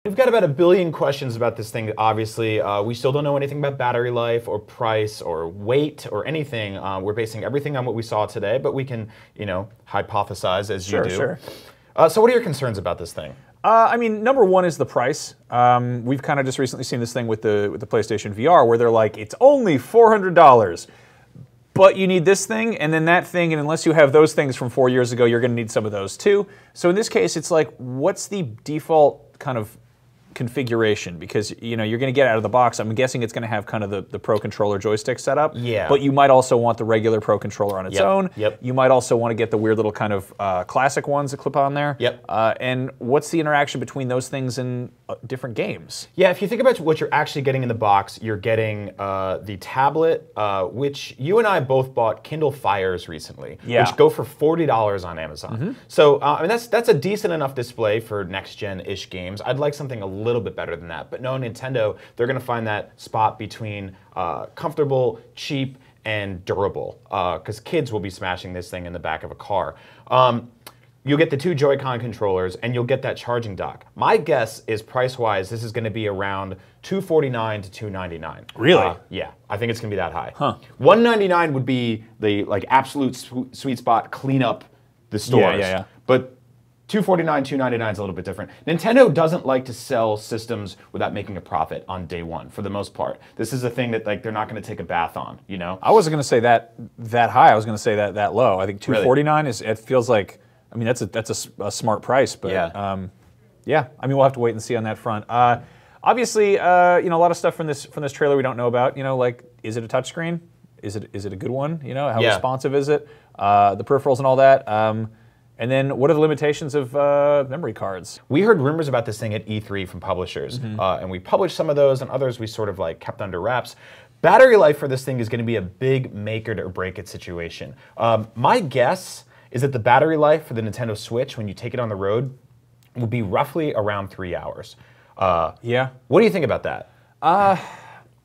We've got about 1 billion questions about this thing, obviously. We still don't know anything about battery life or price or weight or anything. We're basing everything on what we saw today, but we can, hypothesize as you do. Sure. So what are your concerns about this thing? I mean, number one is the price. We've kind of just recently seen this thing with the PlayStation VR where they're like, it's only $400. But you need this thing, and then that thing, and unless you have those things from 4 years ago, you're going to need some of those too. So in this case, it's like, what's the default kind of configuration? Because you're going to get out of the box. I'm guessing it's going to have kind of the Pro Controller joystick setup. Yeah. But you might also want the regular Pro Controller on its own. Yep. You might also want to get the weird little kind of classic ones that clip on there. Yep. And what's the interaction between those things in different games? Yeah, if you think about what you're actually getting in the box, you're getting the tablet, which you and I both bought Kindle Fires recently, which go for $40 on Amazon. So I mean, that's a decent enough display for next-gen-ish games. I'd like something a little bit better than that. But no, Nintendo, they're going to find that spot between comfortable, cheap, and durable, because kids will be smashing this thing in the back of a car. You'll get the 2 Joy-Con controllers, and you'll get that charging dock. My guess is, price-wise, this is going to be around $249 to $299. Really? Yeah, I think it's going to be that high. Huh. $199 would be the absolute sweet spot, clean up the stores. Yeah. But $249, $299 is a little bit different. Nintendo doesn't like to sell systems without making a profit on day one, for the most part. This is a thing that they're not going to take a bath on, I wasn't going to say that high. I was going to say that low. I think $249 is. It feels like. I mean, that's a smart price, but yeah. I mean, we'll have to wait and see on that front. Obviously, a lot of stuff from this trailer we don't know about. Like, is it a touchscreen? Is it a good one? How responsive is it? The peripherals and all that. And then, what are the limitations of memory cards? We heard rumors about this thing at E3 from publishers, and we published some of those, and others we sort of kept under wraps. Battery life for this thing is going to be a big make it or break it situation. My guess is that the battery life for the Nintendo Switch, when you take it on the road, will be roughly around 3 hours. Yeah. What do you think about that? I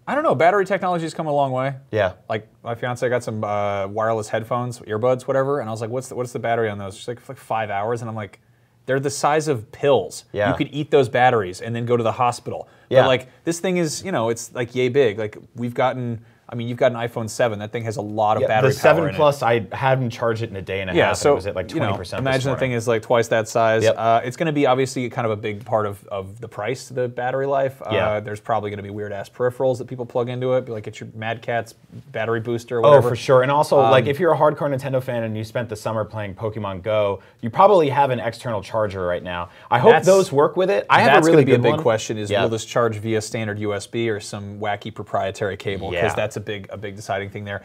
don't know. Battery technology has come a long way. Yeah. Like, my fiance got some wireless headphones, earbuds, whatever, and I was like, what's the battery on those? She's like 5 hours, and I'm like, they're the size of pills. Yeah. You could eat those batteries and then go to the hospital. Yeah. But this thing is, it's like yay big. Like, you've got an iPhone 7. That thing has a lot of battery power in it. The 7 Plus, I hadn't charged it in a day and a half. So it was at 20%. Imagine the thing is twice that size. Yep. It's going to be obviously kind of a big part of the price, the battery life. There's probably going to be weird ass peripherals that people plug into it. Be like, get your Mad Catz battery booster or whatever. Oh, for sure. And also, if you're a hardcore Nintendo fan and you spent the summer playing Pokemon Go, you probably have an external charger right now. I hope those work with it. I have a really good one. That's going to be a big question: will this charge via standard USB or some wacky proprietary cable? Because that's a big deciding thing there.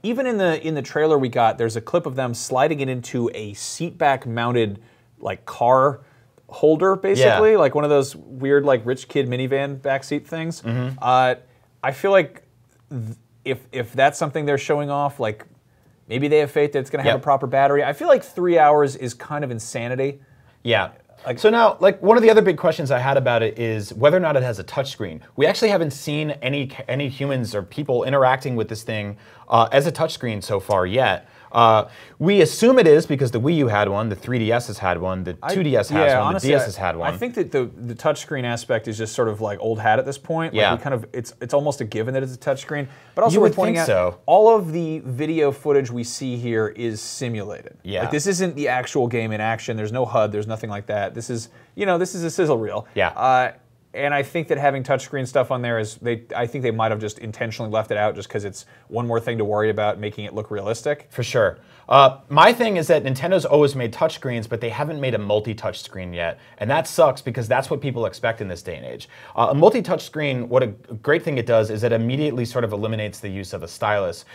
Even in the trailer we got, there's a clip of them sliding it into a seat back mounted car holder, basically, like one of those weird rich kid minivan backseat things. I feel like if that's something they're showing off, maybe they have faith that it's going to have a proper battery. I feel like 3 hours is kind of insanity. Yeah. So now, one of the other big questions I had about it is whether or not it has a touchscreen. We actually haven't seen any humans or people interacting with this thing as a touchscreen so far yet. We assume it is because the Wii U had one, the 3DS has had one, the 2DS has one, honestly, the DS has had one. I think that the touchscreen aspect is just sort of old hat at this point. It's almost a given that it's a touchscreen. But also, we're pointing out all of the video footage we see here is simulated. Yeah. This isn't the actual game in action. There's no HUD. There's nothing like that. This is a sizzle reel. Yeah. And I think that having touchscreen stuff on there I think they might have just intentionally left it out just because it's one more thing to worry about making it look realistic. For sure. My thing is that Nintendo's always made touchscreens, but they haven't made a multi-touch screen yet. And that sucks because that's what people expect in this day and age. A multi-touch screen, what a great thing it does is it immediately sort of eliminates the use of a stylus.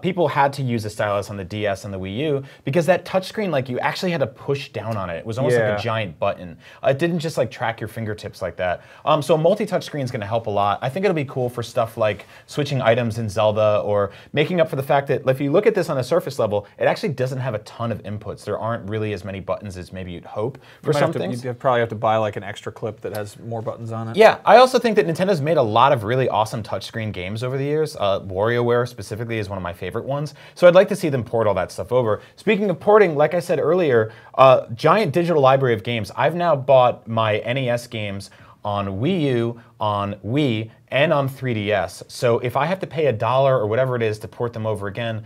People had to use a stylus on the DS and the Wii U because that touchscreen, you actually had to push down on it. It was almost like a giant button. It didn't just track your fingertips like that. So a multi-touch screen is going to help a lot. I think it'll be cool for stuff like switching items in Zelda or making up for the fact that if you look at this on a surface level, it actually doesn't have a ton of inputs. There aren't really as many buttons as maybe you'd hope for some things. You'd probably have to buy an extra clip that has more buttons on it. Yeah, I also think that Nintendo's made a lot of really awesome touchscreen games over the years. WarioWare specifically is one of my favorite ones. So I'd like to see them port all that stuff over. Speaking of porting, like I said earlier, giant digital library of games. I've now bought my NES games on Wii U, on Wii, and on 3DS. So if I have to pay $1 or whatever it is to port them over again,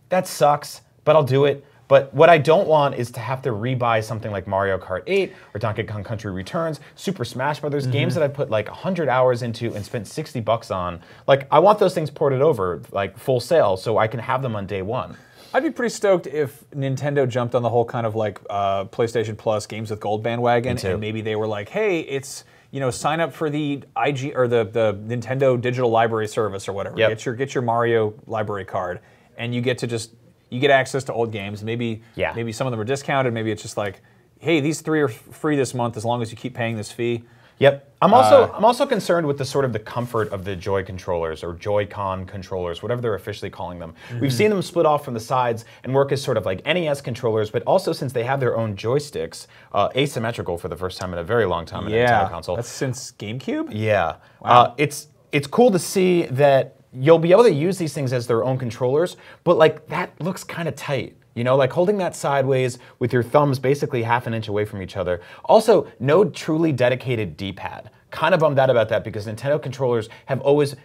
that sucks, but I'll do it. But what I don't want is to have to rebuy something like Mario Kart 8 or Donkey Kong Country Returns, Super Smash Brothers, games that I put like 100 hours into and spent $60 on. Like, I want those things ported over, like full sale, so I can have them on day one. I'd be pretty stoked if Nintendo jumped on the whole kind of like PlayStation Plus games with gold bandwagon, and maybe they were like, hey, it's, you know, sign up for the IG or the Nintendo Digital Library Service or whatever. Get your Mario library card, and you get to just you get access to old games. Maybe some of them are discounted. Maybe it's just like, hey, these 3 are free this month as long as you keep paying this fee. Yep. I'm also concerned with the sort of the comfort of the Joy controllers or Joy-Con controllers, whatever they're officially calling them. We've seen them split off from the sides and work as sort of like NES controllers, but also since they have their own joysticks, asymmetrical for the first time in a very long time in a Nintendo console. That's since GameCube? Yeah. Wow. It's cool to see that you'll be able to use these things as their own controllers, but like that looks kind of tight. You know, like holding that sideways with your thumbs basically half an inch away from each other. Also, no truly dedicated D-pad. Kind of bummed out about that because Nintendo controllers have always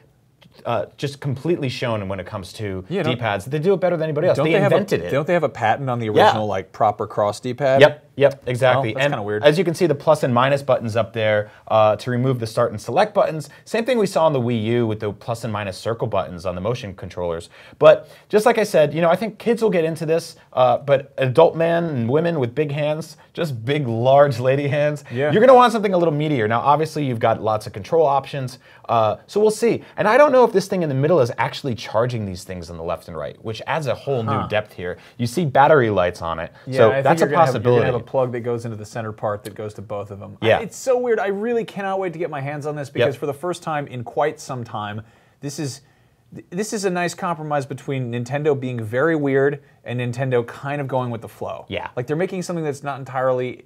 just completely shown when it comes to D-pads. They do it better than anybody else. They invented it. Don't they have a patent on the original like proper cross D-pad? Yep, exactly. Oh, that's kind of weird. As you can see, the plus and minus buttons up there to remove the start and select buttons. Same thing we saw on the Wii U with the plus and minus circle buttons on the motion controllers. But just like I said, you know, I think kids will get into this, but adult men and women with big hands, just big, large lady hands, you're going to want something a little meatier. Now, obviously, you've got lots of control options, so we'll see. And I don't know if this thing in the middle is actually charging these things on the left and right, which adds a whole new depth here. You see battery lights on it, so that's a possibility. You're gonna have a plug that goes into the center part that goes to both of them. Yeah. It's so weird. I really cannot wait to get my hands on this because for the first time in quite some time, this is a nice compromise between Nintendo being very weird and Nintendo kind of going with the flow. Yeah. Like they're making something that's not entirely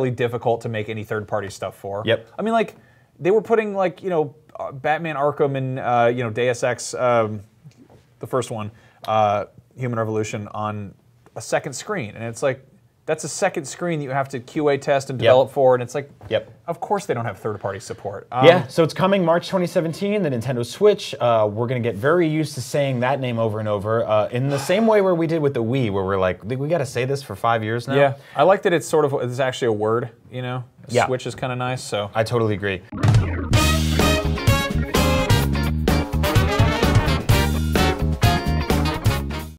difficult to make any third-party stuff for. Yep. I mean, like they were putting like, you know, Batman Arkham and you know, Deus Ex, the first one, Human Revolution, on a second screen, and it's like that's a second screen that you have to QA test and develop for, and it's like, of course they don't have third-party support. So it's coming March 2017, the Nintendo Switch. We're going to get very used to saying that name over and over, in the same way where we did with the Wii, where we're like, we got to say this for 5 years now. Yeah, I like that it's actually a word, you know? Switch is kind of nice, so. I totally agree.